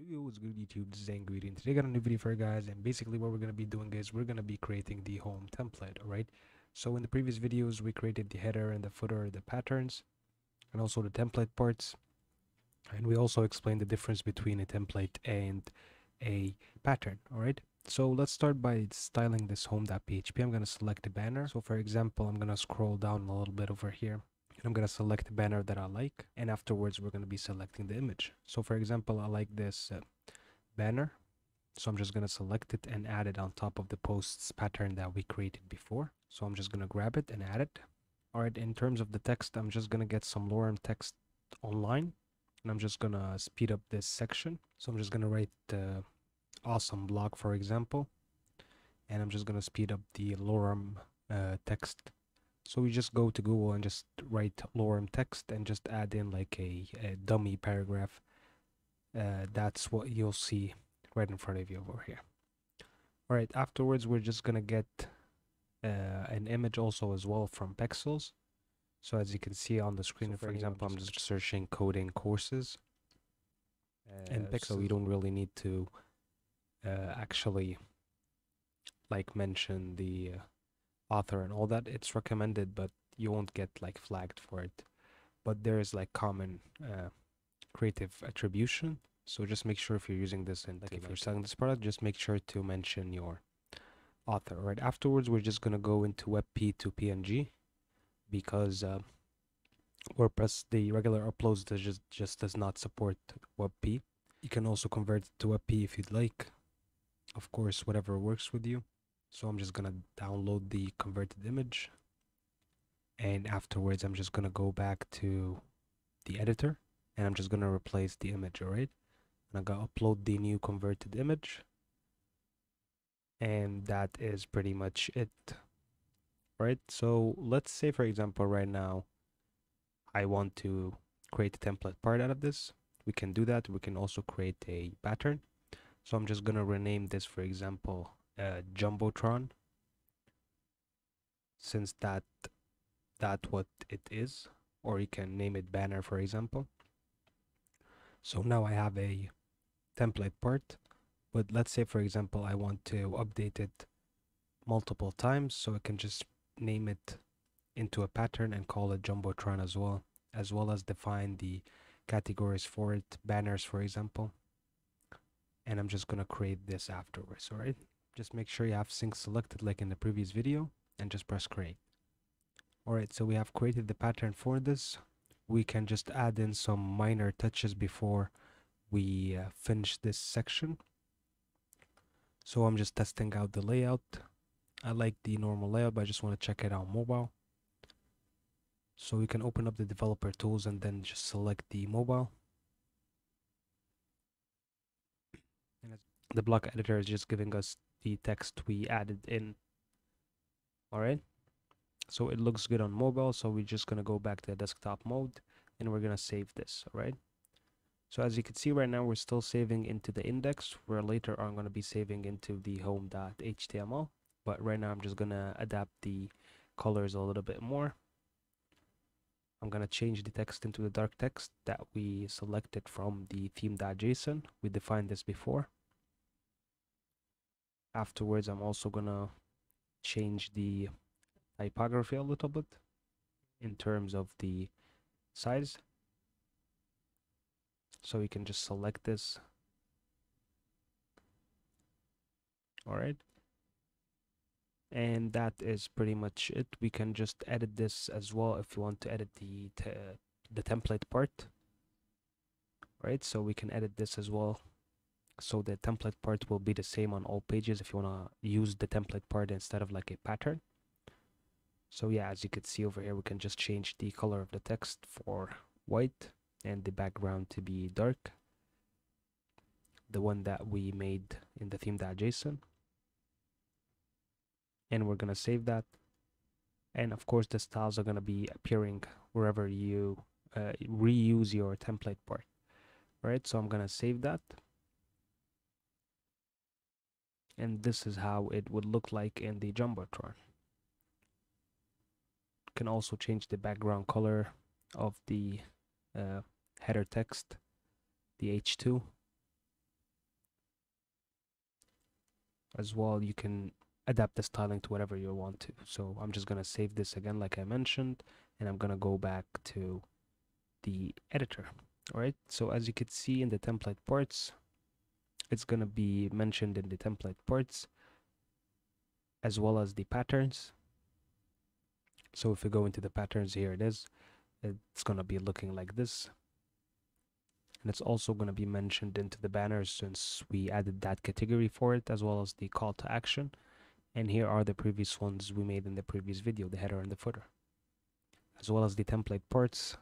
Yo, what's good YouTube? This is Angry and today I got a new video for you guys, and basically what we're going to be doing is we're going to be creating the home template. Alright, so in the previous videos we created the header and the footer, the patterns, and also the template parts, and we also explained the difference between a template and a pattern. Alright, so let's start by styling this home.php. I'm going to select the banner. So for example, I'm going to scroll down a little bit over here, and I'm going to select the banner that I like, and afterwards we're going to be selecting the image. So for example, I like this banner, so I'm just going to select it and add it on top of the posts pattern that we created before. So I'm just going to grab it and add it. Alright, in terms of the text, I'm just going to get some lorem text online, and I'm just going to speed up this section. So I'm just going to write awesome blog, for example, and I'm just going to speed up the lorem text. So we just go to Google and just write lorem text and just add in like a dummy paragraph. That's what you'll see right in front of you over here. Alright, afterwards we're just gonna get an image also as well from Pexels. So as you can see on the screen, so for example, I'm just searching coding courses, and Pexels, so you don't really need to actually like mention the author and all that. It's recommended, but you won't get like flagged for it. But there's like common creative attribution. So just make sure if you're using this and like if you're selling this product, just make sure to mention your author. Right afterwards, we're just gonna go into WebP to PNG because WordPress, the regular uploads just does not support WebP. You can also convert it to WebP if you'd like, of course, whatever works with you. So I'm just gonna download the converted image, and afterwards I'm just gonna go back to the editor and I'm just gonna replace the image. Alright, and I'm gonna upload the new converted image, and that is pretty much it. Right, so let's say for example right now I want to create a template part out of this. We can do that. We can also create a pattern. So I'm just gonna rename this, for example, Jumbotron, since that's what it is, or you can name it banner, for example. So now I have a template part, but let's say for example I want to update it multiple times, so I can just name it into a pattern and call it Jumbotron as well as define the categories for it, banners for example. And I'm just gonna create this afterwards. Alright, just make sure you have sync selected like in the previous video and just press create. Alright, so we have created the pattern for this. We can just add in some minor touches before we finish this section. So I'm just testing out the layout. I like the normal layout, but I just want to check it out mobile. So we can open up the developer tools and then just select the mobile. And the block editor is just giving us the text we added in. Alright, so it looks good on mobile, so we're just gonna go back to the desktop mode and we're gonna save this. Alright, so as you can see right now we're still saving into the index, where later I'm gonna be saving into the home.html, but right now I'm just gonna adapt the colors a little bit more. I'm gonna change the text into the dark text that we selected from the theme.json. We defined this before. Afterwards I'm also gonna change the typography a little bit in terms of the size, so you can just select this. Alright, and that is pretty much it. We can just edit this as well if you want to edit the template part. Right, so we can edit this as well, so the template part will be the same on all pages if you want to use the template part instead of like a pattern. So yeah, as you can see over here, we can just change the color of the text for white and the background to be dark, the one that we made in the theme.json. And we're gonna save that, and of course the styles are gonna be appearing wherever you reuse your template part. Right, so I'm gonna save that, and this is how it would look like in the Jumbotron. Can also change the background color of the header text, the H2, as well. You can adapt the styling to whatever you want to. So I'm just gonna save this again like I mentioned, and I'm gonna go back to the editor. All right, so as you can see in the template parts, it's gonna be mentioned in the template parts as well as the patterns. So if we go into the patterns, here it is. It's gonna be looking like this, and it's also gonna be mentioned into the banners since we added that category for it, as well as the call to action. And here are the previous ones we made in the previous video, the header and the footer, as well as the template parts.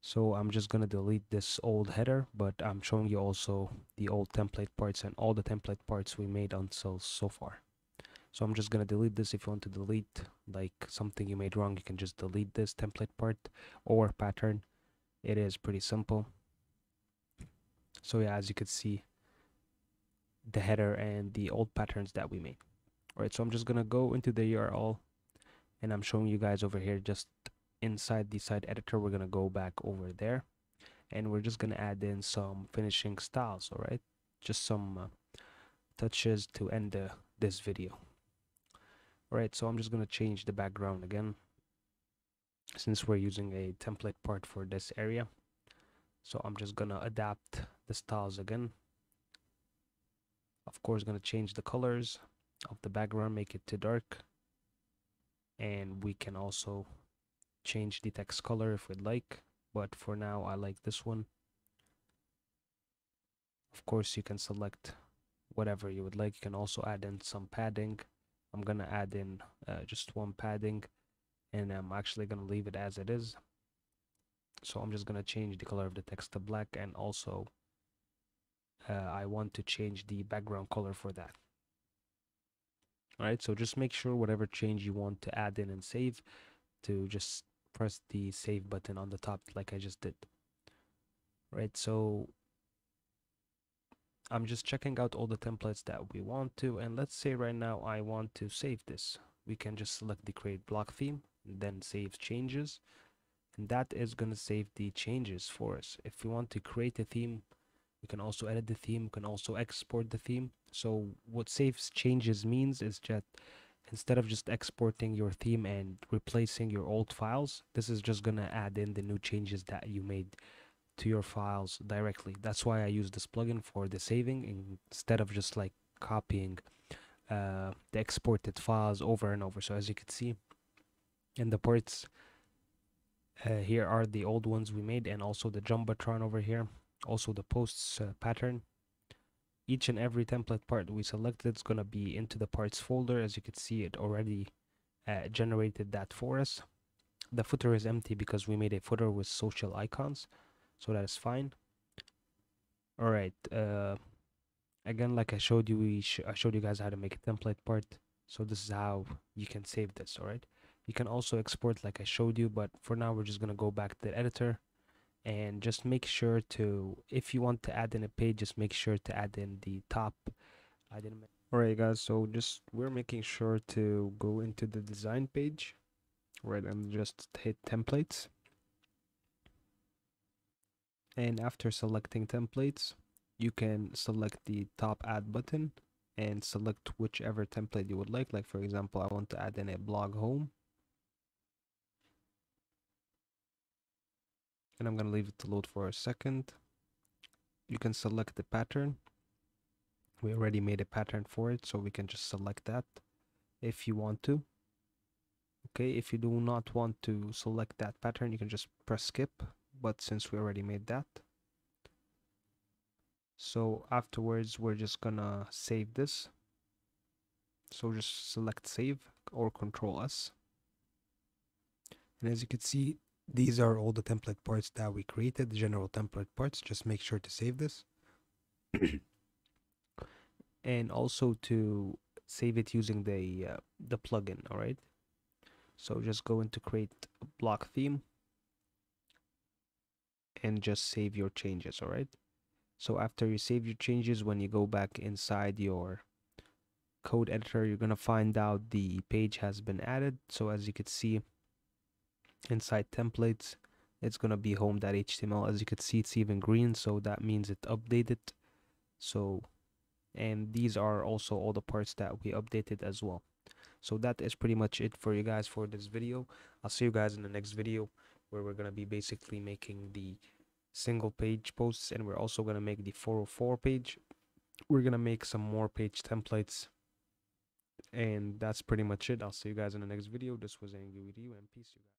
So I'm just gonna delete this old header, but I'm showing you also the old template parts and all the template parts we made until so far. So I'm just gonna delete this. If you want to delete like something you made wrong, you can just delete this template part or pattern. It is pretty simple. So yeah, as you can see, the header and the old patterns that we made. All right, so I'm just gonna go into the URL, and I'm showing you guys over here just inside the site editor. We're gonna go back over there, and we're just gonna add in some finishing styles. All right, just some touches to end this video. All right, so I'm just gonna change the background again since we're using a template part for this area. So I'm just gonna adapt the styles again. Of course, gonna change the colors of the background, make it too dark, and we can also change the text color if we'd like, but for now I like this one. Of course, you can select whatever you would like. You can also add in some padding. I'm gonna add in just one padding, and I'm actually gonna leave it as it is. So I'm just gonna change the color of the text to black, and also I want to change the background color for that. Alright, so just make sure whatever change you want to add in and save, to just press the save button on the top like I just did. Right, so I'm just checking out all the templates that we want to, and let's say right now I want to save this. We can just select the create block theme, then save changes, and that is going to save the changes for us. If we want to create a theme, we can also edit the theme, we can also export the theme. So what saves changes means is that instead of just exporting your theme and replacing your old files, this is just going to add in the new changes that you made to your files directly. That's why I use this plugin for the saving instead of just like copying the exported files over and over. So as you can see in the parts, here are the old ones we made, and also the jumbotron over here, also the posts pattern. Each and every template part we selected is going to be into the parts folder. As you can see, it already generated that for us. The footer is empty because we made a footer with social icons, so that is fine. All right, again, like I showed you, I showed you guys how to make a template part. So this is how you can save this. All right, you can also export like I showed you, but for now we're just gonna go back to the editor, and just make sure to, if you want to add in a page, just make sure to add in the top. Alright guys, so just we're making sure to go into the design page, right, and just hit templates, and after selecting templates, you can select the top add button and select whichever template you would like for example, I want to add in a blog home, and I'm gonna leave it to load for a second. You can select the pattern. We already made a pattern for it, so we can just select that if you want to. Okay, if you do not want to select that pattern, you can just press skip, but since we already made that, so afterwards we're just gonna save this. So just select save or Control S, and as you can see, these are all the template parts that we created, the general template parts. Just make sure to save this and also to save it using the plugin. All right, so just go into create block theme and just save your changes. All right, so after you save your changes, when you go back inside your code editor, you're gonna find out the page has been added. So as you can see inside templates, it's gonna be home.html. As you can see, it's even green, so that means it updated. So and these are also all the parts that we updated as well. So that is pretty much it for you guys for this video. I'll see you guys in the next video, where we're going to be basically making the single page posts, and we're also going to make the 404 page. We're going to make some more page templates, and that's pretty much it. I'll see you guys in the next video. This was Angry with you, and peace, you guys.